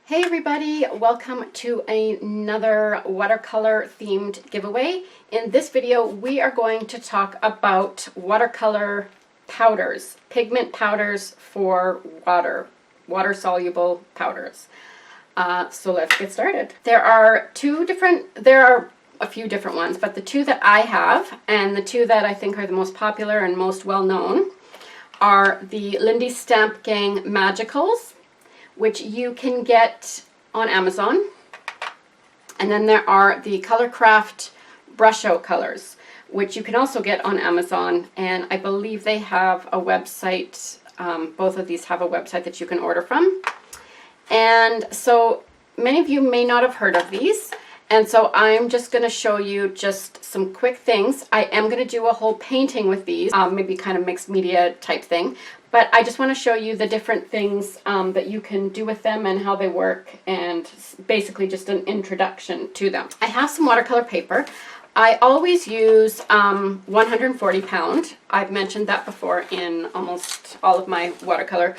Hey everybody, welcome to another watercolor themed giveaway. In this video we are going to talk about watercolor powders, pigment powders for water soluble powders. So let's get started. There are a few different ones, but the two that I have and the two that I think are the most popular and most well known are the Lindy Stamp Gang Magicals, which you can get on Amazon. And then there are the Colorcraft Brusho colors, which you can also get on Amazon. And I believe they have a website, both of these have a website that you can order from. And so many of you may not have heard of these. And so I'm just going to show you just some quick things. I am going to do a whole painting with these, maybe kind of mixed media type thing. But I just want to show you the different things that you can do with them and how they work, and basically just an introduction to them. I have some watercolor paper. I always use 140 pound. I've mentioned that before in almost all of my watercolor.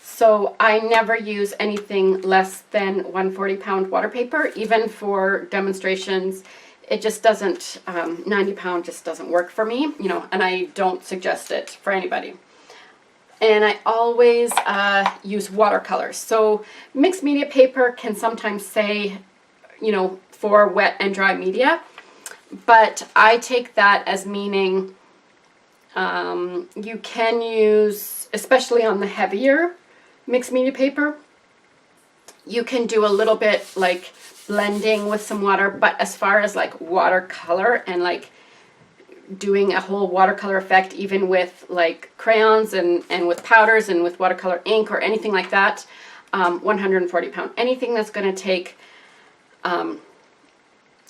So I never use anything less than 140 pound water paper, even for demonstrations. It just doesn't, 90 pound just doesn't work for me, you know, and I don't suggest it for anybody. And I always use watercolors. So mixed media paper can sometimes say, you know, for wet and dry media, but I take that as meaning you can use, especially on the heavier mixed media paper, you can do a little bit like blending with some water, but as far as like watercolor and like doing a whole watercolor effect, even with like crayons and with powders and with watercolor ink or anything like that, 140 pound. Anything that's going to take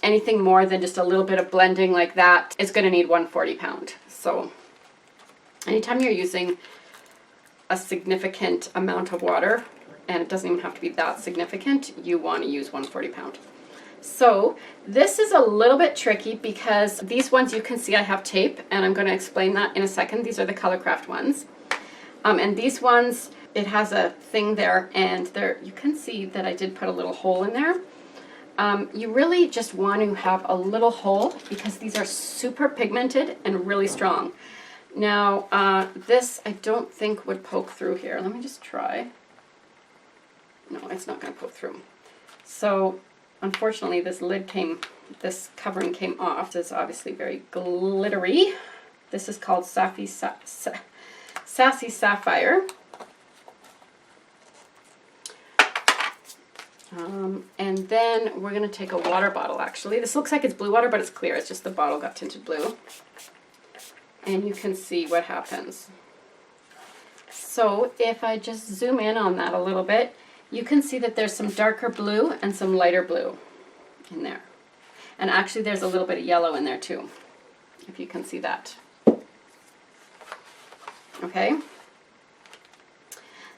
anything more than just a little bit of blending like that is going to need 140 pound. So anytime you're using a significant amount of water, and it doesn't even have to be that significant, you want to use 140 pound. So this is a little bit tricky because these ones you can see I have tape, and I'm going to explain that in a second. These are the Colorcraft ones. And these ones, it has a thing there, and there you can see that I did put a little hole in there. You really just want to have a little hole because these are super pigmented and really strong. Now, this I don't think would poke through here. Let me just try. No, it's not going to poke through. So unfortunately, this covering came off. This is obviously very glittery. This is called Sassy Sapphire. And then we're going to take a water bottle, actually. This looks like it's blue water, but it's clear. It's just the bottle got tinted blue. And you can see what happens. So if I just zoom in on that a little bit, you can see that there's some darker blue and some lighter blue in there. And actually there's a little bit of yellow in there too, if you can see that. Okay.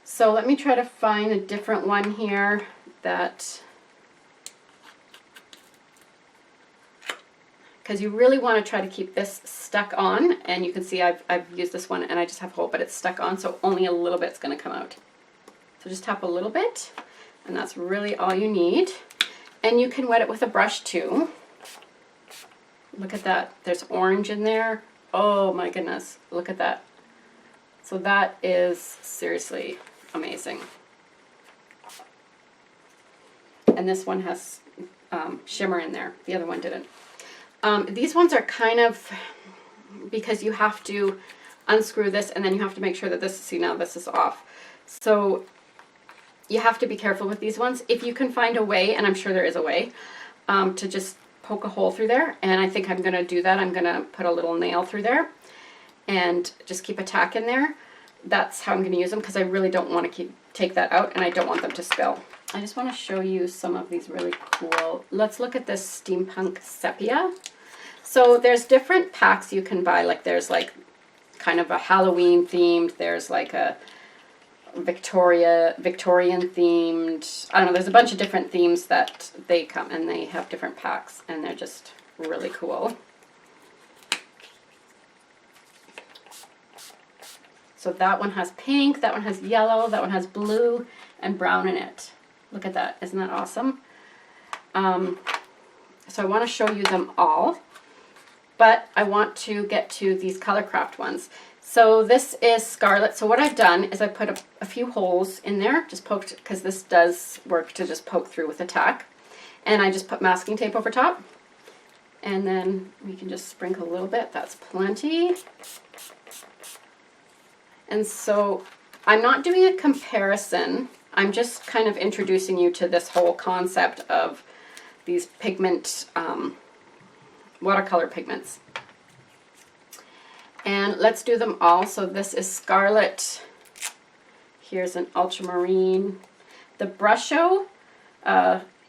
So let me try to find a different one here that, because you really want to try to keep this stuck on, and you can see I've used this one and I just have a hole, but it's stuck on, so only a little bit's going to come out. So just tap a little bit, and that's really all you need. And you can wet it with a brush too. Look at that. There's orange in there. Oh my goodness. Look at that. So that is seriously amazing. And this one has shimmer in there. The other one didn't. These ones are kind of, because you have to unscrew this and then you have to make sure that this, see now this is off. So you have to be careful with these ones. If you can find a way, and I'm sure there is a way, to just poke a hole through there, and I think I'm going to do that. I'm going to put a little nail through there and just keep a tack in there. That's how I'm going to use them, because I really don't want to take that out, and I don't want them to spill. I just want to show you some of these really cool. Let's look at this Steampunk Sepia. So there's different packs you can buy. Like there's like kind of a Halloween themed. There's like a Victorian themed. I don't know. There's a bunch of different themes that they come, and they have different packs, and they're just really cool. So that one has pink, that one has yellow, that one has blue and brown in it. Look at that. Isn't that awesome? So I want to show you them all, but I want to get to these Colorcraft ones. So this is Scarlet. So what I've done is I put a few holes in there, just poked, because this does work to just poke through with a tack. And I just put masking tape over top. And then we can just sprinkle a little bit. That's plenty. And so I'm not doing a comparison. I'm just kind of introducing you to this whole concept of these pigment, watercolor pigments. And let's do them all. So this is Scarlet. Here's an ultramarine. The Brusho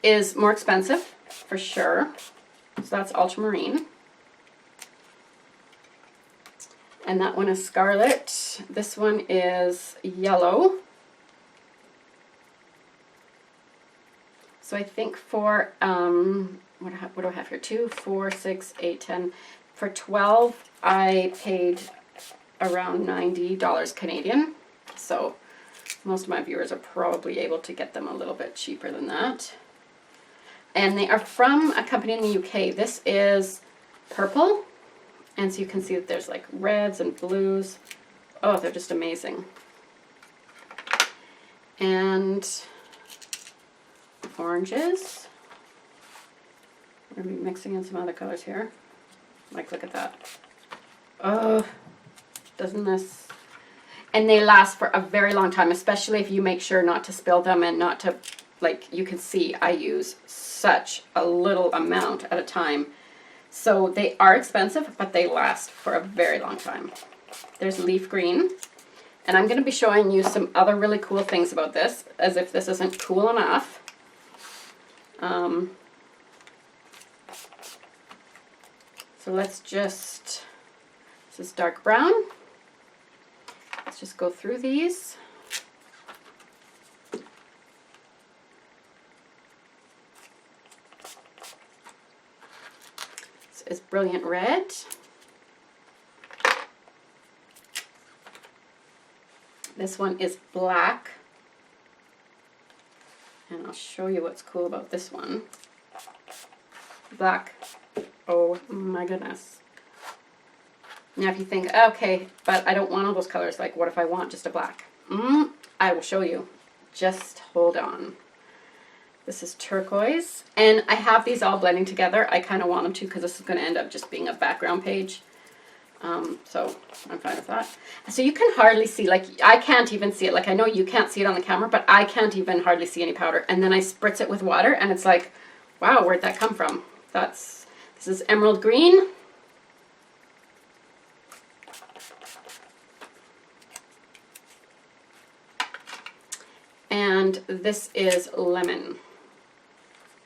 is more expensive for sure. So that's ultramarine. And that one is Scarlet. This one is yellow. So I think for, what do I have here? 2, 4, 6, 8, 10. For 12, I paid around $90 Canadian. So most of my viewers are probably able to get them a little bit cheaper than that. And they are from a company in the UK. This is purple. And so you can see that there's like reds and blues. Oh, they're just amazing. And oranges. We're going to be mixing in some other colors here. Like, look at that. Oh, doesn't this... And they last for a very long time, especially if you make sure not to spill them and not to, like, you can see I use such a little amount at a time. So they are expensive, but they last for a very long time. There's leaf green. And I'm going to be showing you some other really cool things about this, as if this isn't cool enough. So let's just, this is dark brown. Let's just go through these. This is brilliant red. This one is black. And I'll show you what's cool about this one. Black. Oh my goodness. Now if you think, okay, but I don't want all those colors, like what if I want just a black? I will show you. Just hold on. This is turquoise. And I have these all blending together. I kind of want them to because this is going to end up just being a background page. So I'm fine with that. So you can hardly see, like I can't even see it. Like I know you can't see it on the camera, but I can't even hardly see any powder. And then I spritz it with water and it's like, wow, where'd that come from? This is emerald green. And this is lemon.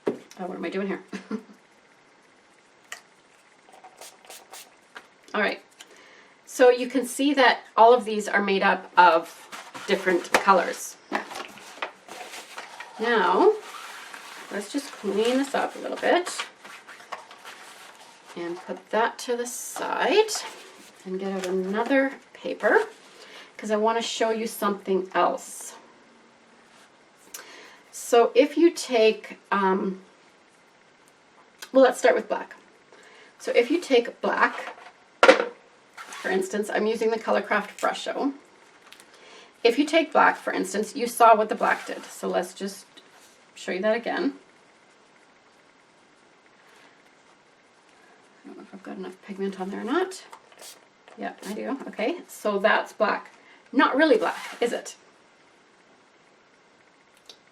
Oh, what am I doing here? All right. So you can see that all of these are made up of different colors. Now, let's just clean this up a little bit and put that to the side and get out another paper because I want to show you something else. So if you take, well, let's start with black. So if you take black, for instance, I'm using the Colorcraft Brusho. If you take black, for instance, you saw what the black did. So let's just show you that again. I don't know if I've got enough pigment on there or not. Yeah, I do. Okay, so that's black. Not really black, is it?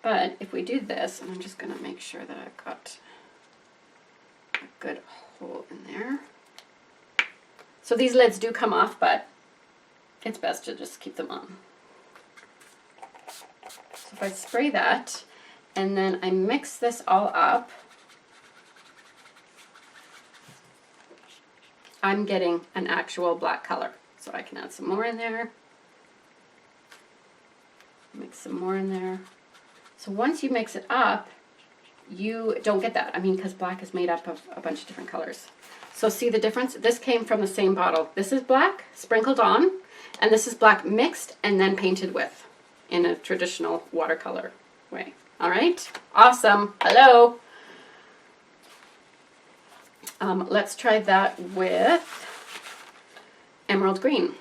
But if we do this, and I'm just going to make sure that I've got a good hole in there. So these lids do come off, but it's best to just keep them on. So if I spray that, and then I mix this all up, I'm getting an actual black color. So I can add some more in there. Mix some more in there. So once you mix it up, you don't get that. I mean, because black is made up of a bunch of different colors. So see the difference? This came from the same bottle. This is black sprinkled on, and this is black mixed and then painted with in a traditional watercolor way. All right, awesome. Hello. Let's try that with emerald green.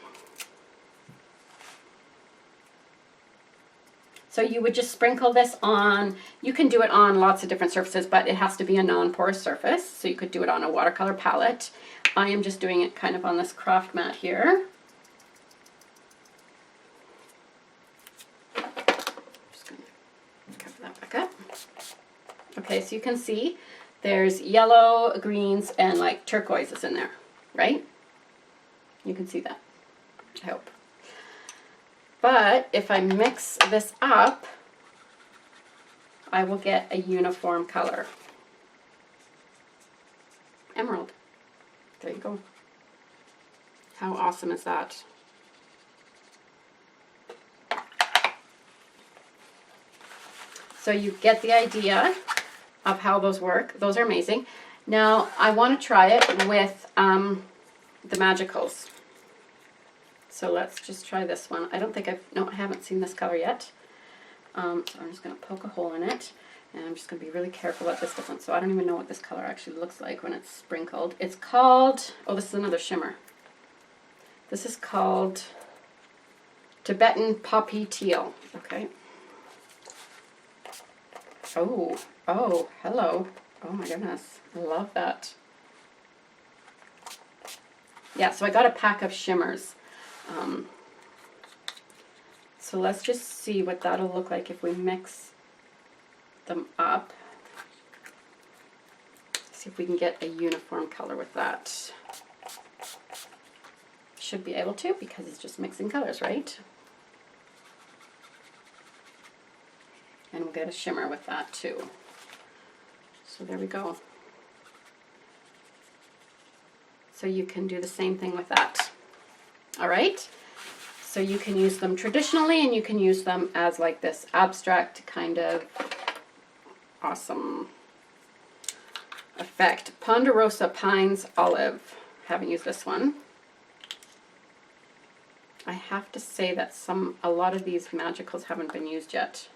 So you would just sprinkle this on, you can do it on lots of different surfaces, but it has to be a non-porous surface. So you could do it on a watercolor palette. I am just doing it kind of on this craft mat here. Just going to cover that back up. Okay, so you can see there's yellow, greens, and like turquoises in there, right? You can see that, I hope. But if I mix this up, I will get a uniform color. Emerald. There you go. How awesome is that? So you get the idea of how those work. Those are amazing. Now I want to try it with the Magicals. So let's just try this one. I don't think I haven't seen this color yet. So I'm just going to poke a hole in it. And I'm just going to be really careful that this doesn't, so I don't even know what this color actually looks like when it's sprinkled. It's called, oh, this is another shimmer. This is called Tibetan Poppy Teal. Okay. Oh, hello. Oh my goodness. I love that. Yeah, so I got a pack of shimmers. So let's just see what that'll look like if we mix them up. See if we can get a uniform color with that. Should be able to because it's just mixing colors, right? And we'll get a shimmer with that too. So there we go. So you can do the same thing with that. All right? So you can use them traditionally and you can use them as like this abstract kind of awesome effect. Ponderosa Pines Olive. Haven't used this one. I have to say that a lot of these Magicals haven't been used yet.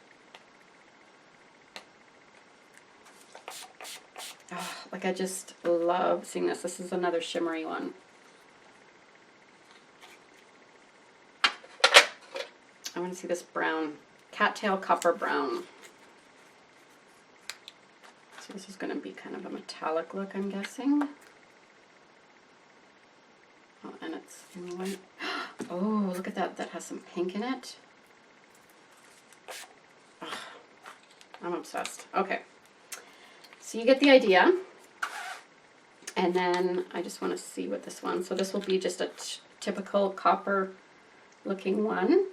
Oh, like I just love seeing this. This is another shimmery one. I want to see this brown, cattail copper brown. So this is going to be kind of a metallic look, I'm guessing. Oh, and it's in white. Oh, look at that. That has some pink in it. Oh, I'm obsessed. Okay. So you get the idea. And then I just want to see what this one. So this will be just a typical copper looking one.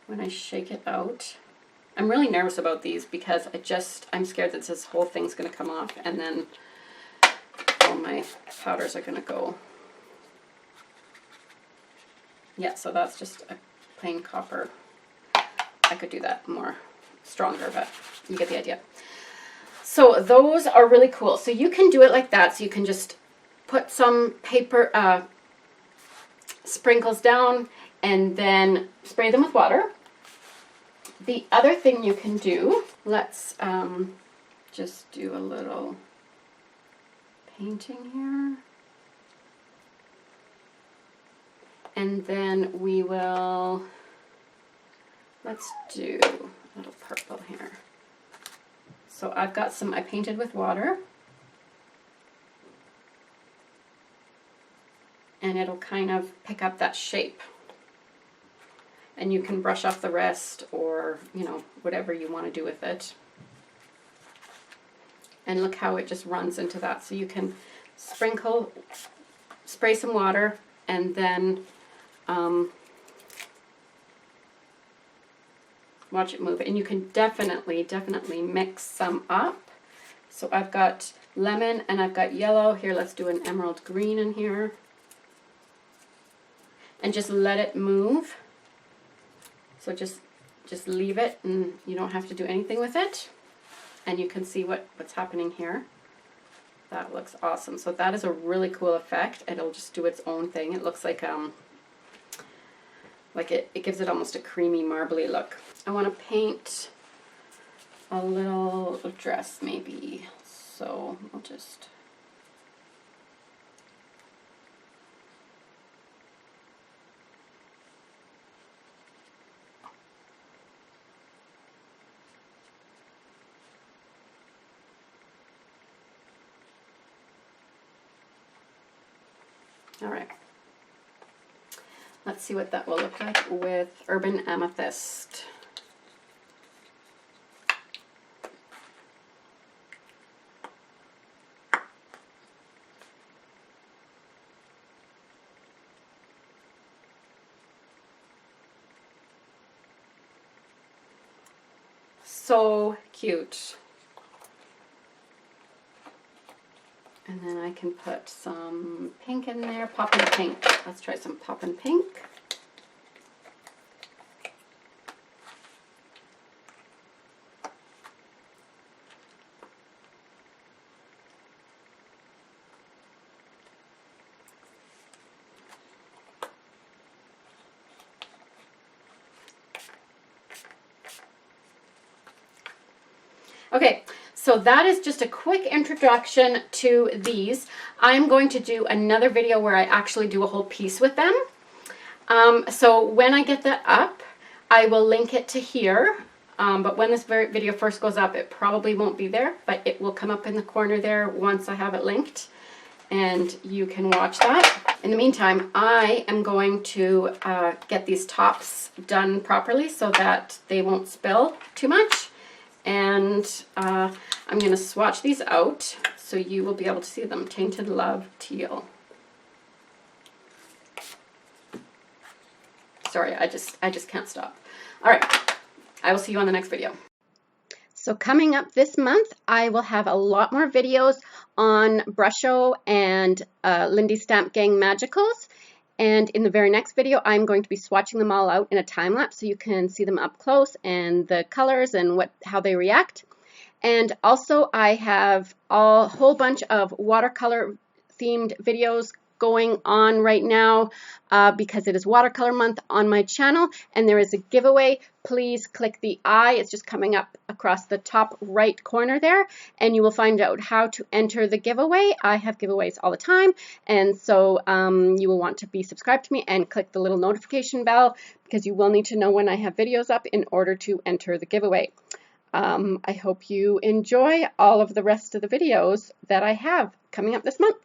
When I shake it out, I'm really nervous about these because I'm scared that this whole thing's going to come off and then all my powders are going to go. Yeah, so that's just a plain copper. I could do that more stronger, but you get the idea. So those are really cool. So you can do it like that. So you can just put some paper sprinkles down and then spray them with water. The other thing you can do, let's just do a little painting here. And then we will, let's do a little purple here. So I've got some, I painted with water. And it'll kind of pick up that shape. And you can brush off the rest or, you know, whatever you want to do with it. And look how it just runs into that. So you can spray some water and then watch it move. And you can definitely mix some up. So I've got lemon and I've got yellow. Here, let's do an emerald green in here. And just let it move. So just leave it and you don't have to do anything with it. And you can see what's happening here. That looks awesome. So that is a really cool effect. It'll just do its own thing. It looks like it gives it almost a creamy, marbly look. I want to paint a little dress maybe. So I'll just... All right. Let's see what that will look like with Urban Amethyst. So cute. And then I can put some pink in there, poppin' pink. Let's try some poppin' pink. Okay, so that is just a quick introduction to these. I'm going to do another video where I actually do a whole piece with them. So when I get that up, I will link it to here. But when this video first goes up, it probably won't be there, but it will come up in the corner there once I have it linked, and you can watch that. In the meantime, I am going to get these tops done properly so that they won't spill too much. And I'm going to swatch these out so you will be able to see them. Tainted Love Teal. Sorry, I just can't stop. All right, I will see you on the next video. So coming up this month, I will have a lot more videos on Brusho and Lindy Stamp Gang Magicals. And in the very next video, I'm going to be swatching them all out in a time lapse so you can see them up close and the colors and how they react. And also I have a whole bunch of watercolor themed videos going on right now because it is watercolor month on my channel, and there is a giveaway. Please click the I. It's just coming up across the top right corner there, and you will find out how to enter the giveaway. I have giveaways all the time, and so you will want to be subscribed to me and click the little notification bell because you will need to know when I have videos up in order to enter the giveaway. I hope you enjoy all of the rest of the videos that I have coming up this month.